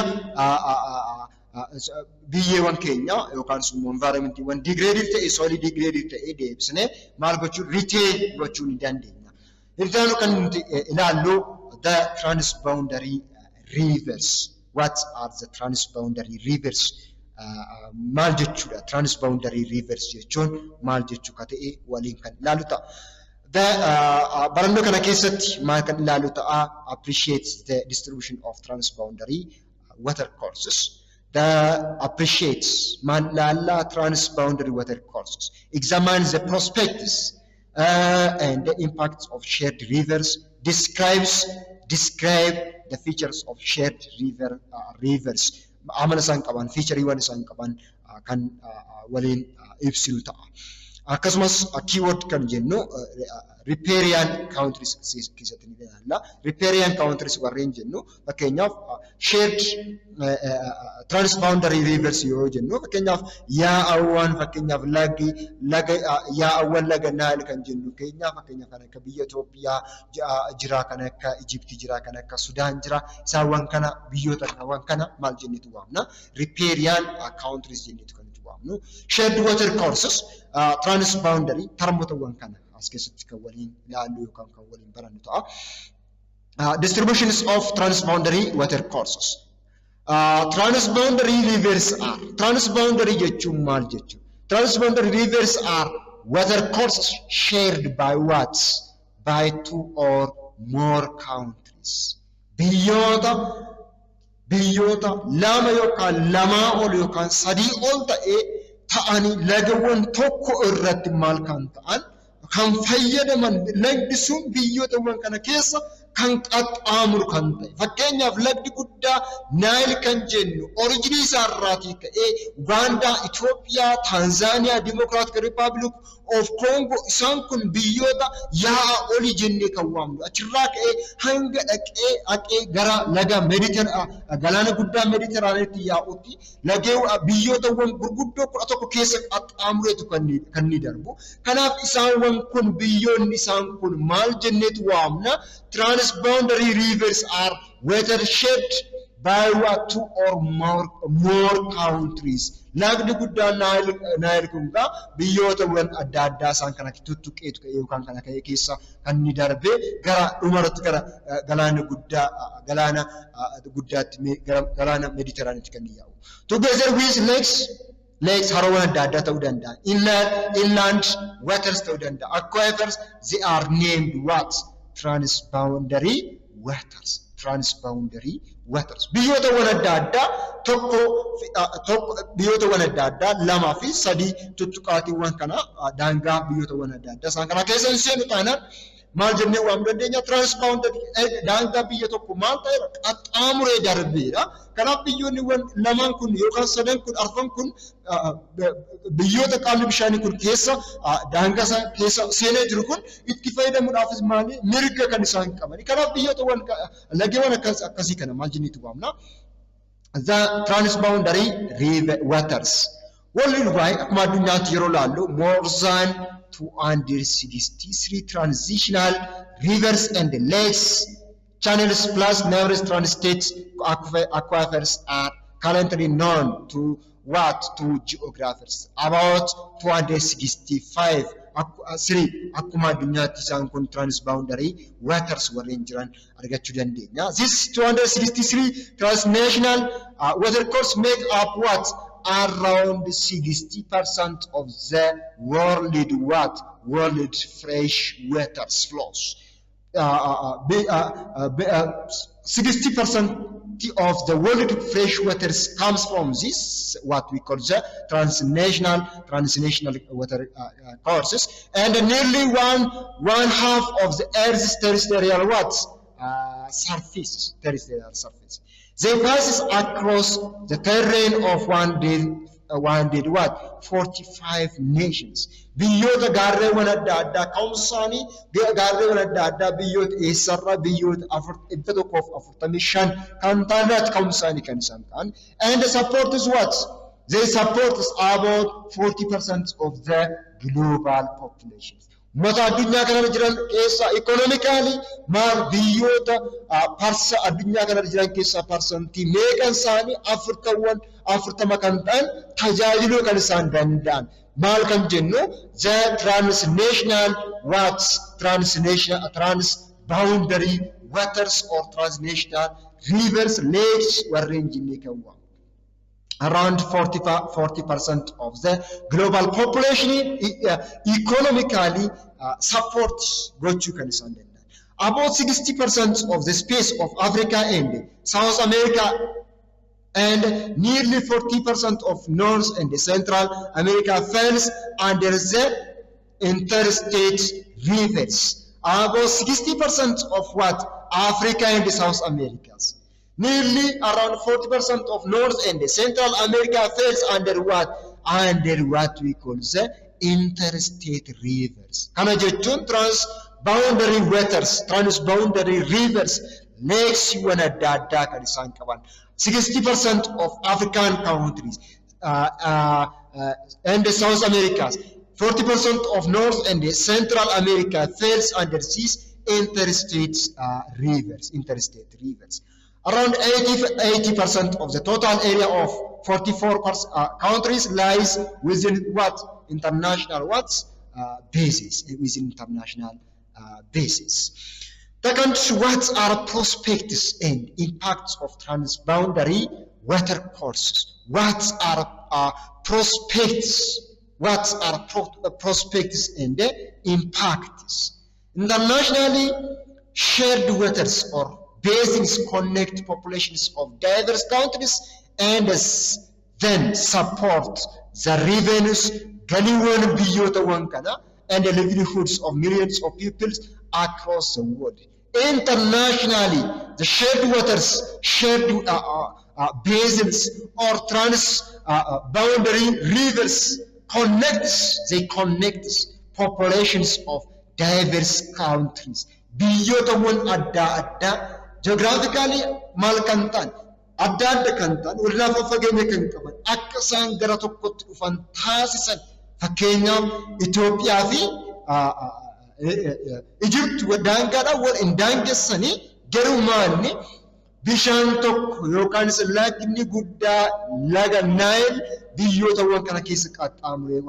biyyeewwan keenya yookaan immoo environmentiiwwan degraded ta'e solid degraded ta'e deebisnee maal gochuu retain gochuu ni dandeenya. Iddoo kan nuti ilaallu the transboundary rivers. What are the transboundary rivers? Maal jechuudha transboundary rivers jechuun maal jechuu ka ta'e waliin kan ilaalu ta'a. Barannoo kana keessatti maal kan ilaalu ta'a appreciates the distribution of transboundary water courses. The appreciates man lala transboundary water courses. Examines the prospects and the impacts of shared rivers. Describe the features of shared rivers. Amana isaan qaban featureewwan isaan qaban kan waliin ibsinu ta'a. Akkasumas keyword kan jennu riparian countries keessatti ni ilaalla. Riparian countries warreen jennu fakkeenyaaf shared transboundary rivers yoo jennu fakkeenyaaf yaa'awwan fakkeenyaaf yaa'awwan laga Nile kan jennu fakkeenyaaf kan akka biyya Itoophiyaa jira kan akka Egypt jira kan akka Sudan jira isaawwan kana biyyoota kana maal jennitu waamna riparian countries jennitu kan waamnu shared water courses transboundary tarmootawwan kana as keessatti kan waliin ilaallu yookaan kan waliin barannu ta'a. Distributions of transboundary water courses. Transboundary rivers are transboundary jechuun maal jechuudha? Transboundary rivers are water courses shared by what? By two or more countries. Biyyoota lama yookaan lamaa ol yookaan sadii ol ta'anii lagawwan tokko irratti maal kan ta'an kan fayyadaman lagdi sun biyyootawwan kana keessa kan qaxxaamuru kan ta'e fakkeenyaaf lagdi guddaa Nile kan jennu originii isaa irraatii ka'ee Uganda, Ethiopia, Tanzania, Democratic Republic of Congo isaan kun biyyoota yaa'a oli jennee kan waamnu achirraa ka'ee hanga dhaqee gara laga galaana guddaa Mediteraaneetti yaa'utti lagee biyyootawwan gurguddoo 11 keessa qaxxaamureetu kan ni darbu. Kanaaf isaawwan kun biyyoonni isaan kun maal jenneetu waamna? Transboundary rivers are watershed by two or more countries. Lagdi guddaa Nile kunga biyyootawwan adda addaa isaan kana tuttuqeetu yookaan kana ka'ee keessa kan ni darbe gara dhumarratti gara galaana guddaatti galaana Mediteraaneetti kan yaa'u. Together with lakes haroowwan adda addaa ta'uu danda'a. Inland waters ta'uu danda'a. Aquifers they are named what? Transboundary waters. Transboundary waters. Biyyootawwan adda addaa biyyootawwan adda addaa lamaa fi sadii tuttuqaatiiwwan kana daangaa biyyootawwan adda addaa isaan kana keessa hin seenu taanaan maal jennee waamuu dandeenya? Transboundary daangaa biyya tokko maal ta'eera qaxxaamuree darbeera. Kanaaf biyyoonni lamaan kun yookaan sadan kun arfan kun biyyoota qaamni bishaanii kun keessa daangaa keessa seenee jiru kun itti fayyadamuudhaafis maali mirga kan isaan qaban. Kanaaf biyyootawwan lageewwan akkasii kana maal jenneetu waamna? The transboundary river waters. Worldwide akkuma addunyaatti yeroo laallu more than 263 transitional rivers and lakes, channels plus numerous transit aquifers are currently known to geographers. About 265 akkuma addunyaatti isaan kun transboundary waters warreen jiran argachuu dandeenya. This 263 transnational water courses make up what? Around 60% of the world fresh water flows. 60% of the world fresh waters comes from this what we call the transnational water courses, and nearly one half of the Earth's terrestrial surface. They passes across the terrain of one did what? 45 nations. Biyyoota gaarreewwan adda addaa ka'umsaanii gaarreewwan adda addaa biyyoota eessarraa biyyoota 145 kan taanaat ka'umsaanii kan isaan ta'an. And the support is what? They support about 40% of the global population. Mata addunyaa kana jiran keessa economically maal biyyoota parsa addunyaa kana jiran keessa parsantii meeqan isaanii 40 kan ta'an tajaajiluu kan isaan danda'an. Maal kan jennu the transnational transboundary waters or transnational rivers, lakes warreen jennee kan waamu. Around 40% of the global population economically supports gochuu kan isaan danda'an. About 60% of the space of Africa and South America and nearly 40% of North and Central America falls under the interstate rivers. About 60% of what? Africa and South America. Nearly around 40% of North and Central America falls under what? Under what we call the interstate rivers. Kana jechuun transboundary waters, transboundary rivers, lakes wan adda addaa kan isaan qaban. 60% of African countries and South America, 40% of North and Central America falls under these interstate rivers. Around 80% of the total area of 44 countries lies within what? International bases. Within international bases. Second, what are prospects and impacts of transboundary water courses? What are prospects? What are prospects and impacts? Internationally, shared waters or basins connect populations of diverse countries and then support the revenues, galiiwwan biyyootawwan kana, and the livelihoods of millions of people across the world. Internationally, the shared waters, shared basins or transboundary rivers connect populations of diverse countries. Biyyootawwan adda addaa geographically maal kan ta'an adda adda kan ta'an walirraa fageenya kan qaban akka isaan gara tokkotti dhufan taasisan. Fakkeenyaaf Itoophiyaa fi Egypt daangaadhaan wal daangessanii garuu maalni bishaan tokko yookaan lagni guddaa laga Nile biyyootawwan kana keessa qaxxaamuree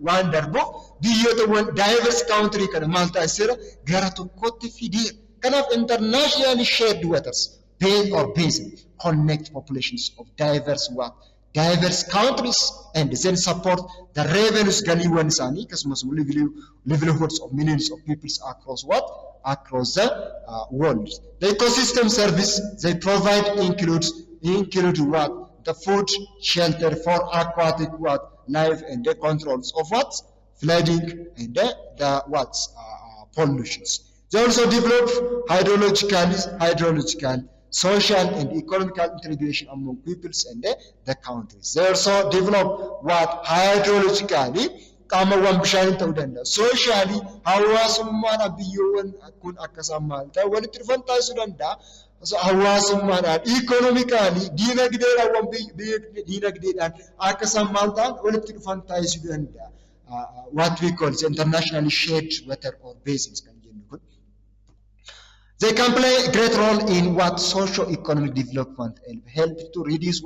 waan darbuuf biyyootawwan diverse country kana maal taasiseera gara tokkotti fideera. Kanaaf internationally shared waters basin connect populations of diverse countries and then support the revenues galiiwwan isaanii akkasumas livelihoods of millions of people across the world. The ecosystem service they provide include what? The food, shelter for aquatic life and the controls of flooding and the pollutions. They also develop hydrological, social and economical integration among peoples and the countries. They also develop hydrologically qaamawwan bishaanii ta'uu danda'a. Socially hawaasummaan biyyoowwan kun akkasaan maal ta'e walitti dhufan taasisuu danda'a. Hawaasummaadhaan economically diinagdeedhaan akkasaan maal ta'an walitti dhufan taasisuu danda'a. What we call internationally shared water or basins kan jennu kun. They can play a great role in socio-economic development and help to reduce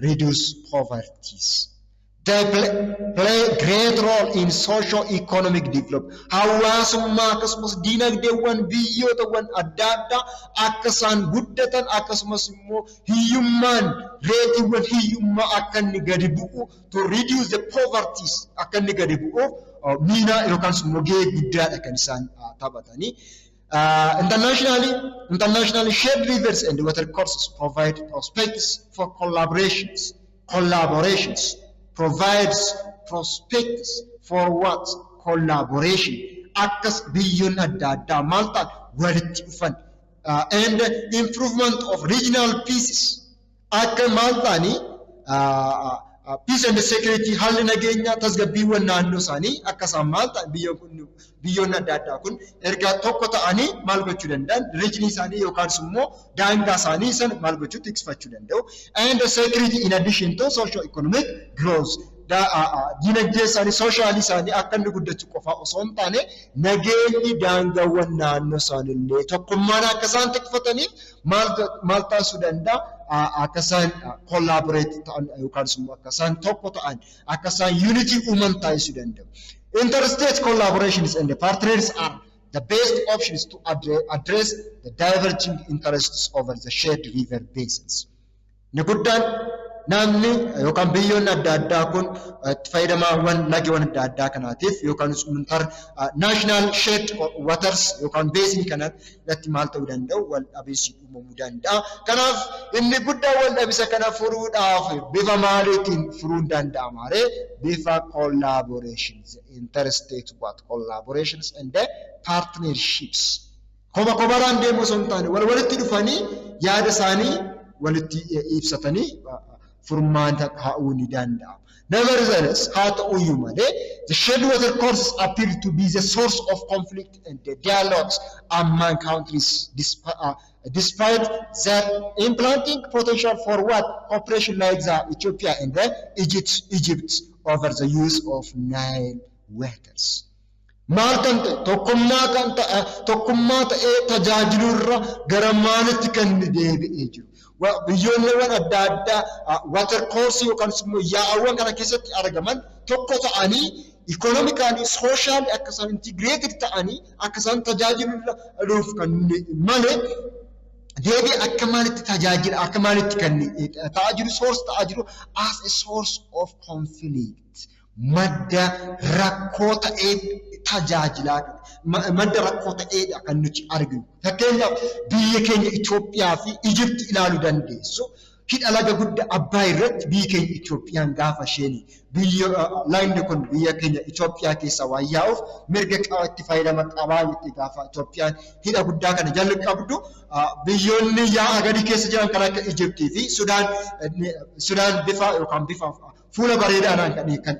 reduce poverties. They play a great role in socio-economic development. Hawaasummaa akkasumas diinagdeewwan biyyootawwan adda addaa akkasaan guddatan akkasumas immoo hiyyummaan reetiiwwan hiyyummaa akka inni gadi bu'u to reduce the poverties akka inni gadi bu'uuf miina yookaan immoo gahee guddaadha kan isaan taphatanii. Internationally shared rivers and water courses provide prospects for collaborations provides prospects for collaboration. Akkas biyyoon adda addaa maal ta'an walitti dhufan and improvement of regional peace. Akka maal ta'ani peace and security haalli nageenya tasgabbiiwwan naannoo isaanii akka isaan maal ta'an biyyoonni adda addaa kun erga tokko ta'anii maal gochuu danda'an regionii isaanii yookaan immoo daangaa isaanii san maal gochuu tikfachuu danda'u. And security in addition to socio-economic growth. Dinagdee isaanii sooshaali isaanii akka inni guddachuu qofaa osoo hin taane nageenyi daangaawwan naannoo isaaniillee tokkummaan akka isaan tikfataniif maal taasisuu danda'a akka isaan collaborate ta'an yookaan immoo akka isaan tokko ta'an akka isaan unity uuman taasisuu danda'u. Interstate collaborations and the partners are the best options to address the diverging interests over the shared river basins. Ni guddaan namni yookaan biyyoonni adda addaa kun itti fayyadamaawwan lageewwan adda addaa kanaatiif yookaan national shared waters yookaan basin kanatti maal ta'uu danda'u wal dhabiinsi uumamuu danda'a. Kanaaf inni guddaan wal dhabisa kana furuudhaaf bifa maaliitiin furuun danda'ama ree bifa collaborations interstate collaborations and the partnerships. Kobaraan deemuu osoo hin taane walitti dhufanii yaada isaanii walitti ibsatanii furmaata kaa'uu ni danda'ama. Nevertheless, the shared water courses appear to be the source of conflict and the dialogues among countries, despite that implanting potential for cooperation like Ethiopia and Egypt over the use of Nile waters. Maal kan tokkummaa ta'ee tajaajilurra gara maalitti kan deebi'ee jiru. Biyyoonni adda addaa water course yookaan immoo yaa'awwan kana keessatti argaman tokko ta'anii economically socially akka isaan integrated ta'anii akka isaan tajaajiluuf kan malee deebii akka maalitti tajaajila akka maalitti kan ta'aa jiru source ta'aa jiru as a source of conflict. Madda rakkoo ta'ee tajaajilaa madda rakkoo ta'eedha kan nuti arginu. Fakkeenyaaf biyya keenya Itoophiyaa fi Egypt ilaaluu dandeessu. Hidha laga guddaa Abbaay irratti biyya keenya Itoophiyaan gaafa isheen biyya laayinni kun biyya keenya Itoophiyaa keessa waan yaa'uuf mirga itti fayyadama qabaa itti gaafa Itoophiyaan hidha guddaa kana jalli qabdu biyyoonni yaa'a gadi keessa jiran kan akka Egyptii fi Sudaan bifa yookaan bifa fuula bareedaadhaan kan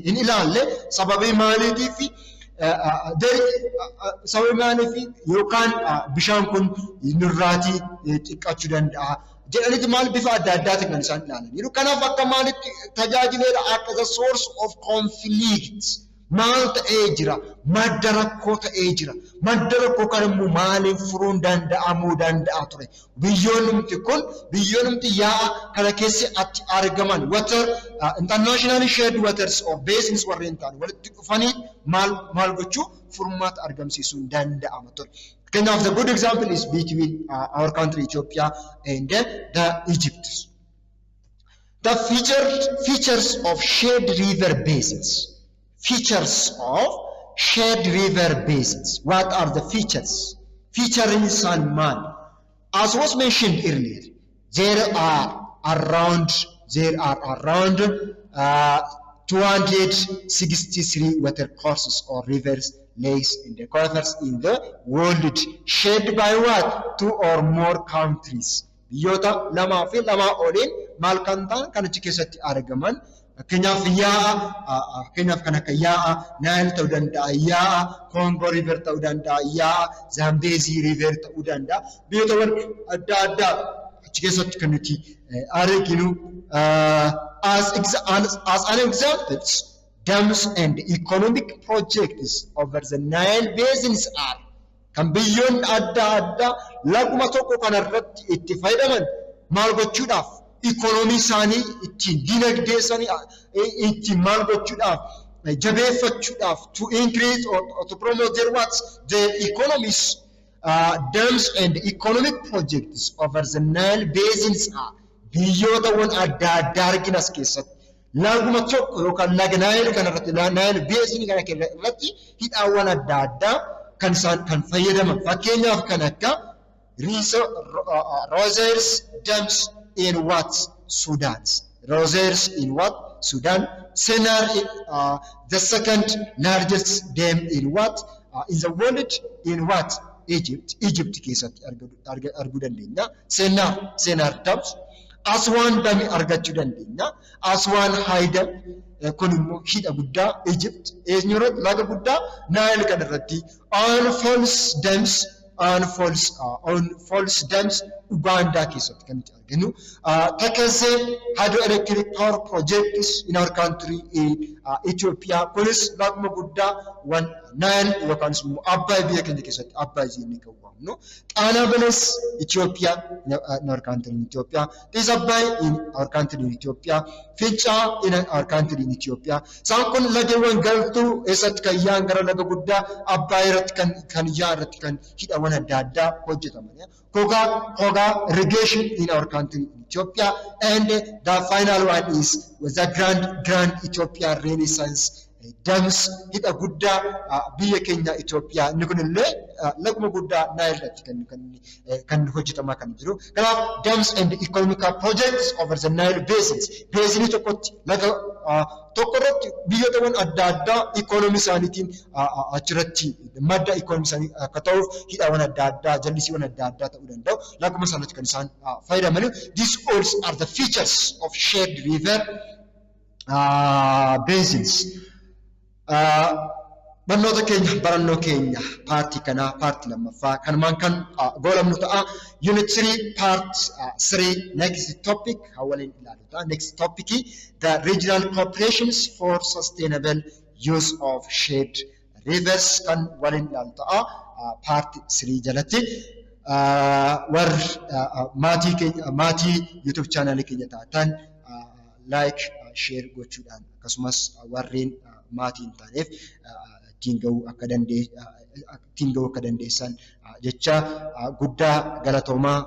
hin ilaalle sababii maaliitiif yookaan bishaan kun nurraatii xiqqachuu danda'a jedhaniiti maal bifa adda addaatiin kan isaan ilaalan. Kanaaf akka maalitti tajaajileedha akka the source of conflict maal ta'ee jira madda rakkoo ta'ee jira madda rakkoo kan immoo maaliin furuun danda'amuu danda'a ture. Biyyoonni yaa'a kana keessatti argaman water international shared waters or basins warreen ta'an walitti dhufanii maal gochuu furmaata argamsiisuun danda'ama ture. Kenyaaf the good example is between our country Ethiopia and the Egypt. The features of shared river basins. Features of shared river basins. What are the features? Featuring Sanman. As was mentioned earlier, there are around 263 water courses or rivers, lakes, and the aquifers in the world, shared by what? 2 or more countries. Biyyoota lamaa fi lamaa oliin maal kan ta'an kan achi keessatti argaman. Kenyaaf kan akka yaa'a Nile ta'uu danda'a, yaa'a Congo River ta'uu danda'a, yaa'a Zambezi River ta'uu danda'a. Biyyoota adda addaa achi keessatti kan nuti arginu as an example, dams and economic projects over the Nile basins are kan biyyoonni adda addaa laguma tokko kanarratti itti fayyadaman maal gochuudhaaf economy isaanii ittiin dinagdee isaanii ittiin maal gochuudhaaf jabeeffachuudhaaf to increase or to promote their economies. Dams and economic projects over the Nile basins are biyyoota wan adda addaa arginas keessatti laguma tokko yookaan laga Nile kanarratti Nile basin kana irratti hidhaawwan adda addaa kan fayyadaman fakkeenyaaf kan akka Rosers dams in what? Sudan. Rosers in what? Sudan. Sennar, the second largest dam in what? In the world in what? Egypt keessatti arguu dandeenya. Seenaa dams Aswaan dami argachuu dandeenya. Aswaan haayidam kun immoo hidha guddaa Egypt eenyurratti laga guddaa Nile kan irratti on false dams Uganda keessatti kan nuti arginu. Takasee hydroelectric power projects in our country in Ethiopia kunis laguma guddaa one Nile yookaan immoo Abbaay biyya keenya keessatti Abbaay jennee kan waamnu. Xaanaa Balaas Ethiopia in our country in Ethiopia. This Abbaay in our country in Ethiopia. Fincaa in our country in Ethiopia. Isaan kun lageewwan galtuu eessatti kan yaa'an gara laga guddaa Abbaay irratti kan yaa'an irratti kan hidhaawwan adda addaa hojjetaman. Koga irrigation in our country in Ethiopia, and the final one is with the grand Ethiopia Renaissance dams hidha guddaa biyya keenya Ethiopia inni kunillee laguma guddaa Nile irratti kan hojjetamaa kan jiru. Kanaaf dams and economic projects over the Nile basins. Basinii tokkotti laga tokkorratti biyyootawwan adda addaa ikonomii isaaniitiin achirratti madda ikonomii isaanii akka ta'uuf hidhaawwan adda addaa jallisiiwwan adda addaa ta'uu danda'u laguma isaaniitti kan isaan fayyadaman. These all are the features of shared river basins. Barannoo keenya paartii kanaa paartii lammaffaa kanumaan kan goolamnu ta'a. Unit 3 part 3 next topic hawaliin ilaalu ta'a. Next topic the regional cooperations for sustainable use of shared rivers kan waliin ilaalu ta'a. Part 3 jalatti maatii YouTube channel keenya taatan like share gochuudhaan akkasumas warreen maatii hin taaneef ittiin gahuu akka dandeessan jecha guddaa galatoomaa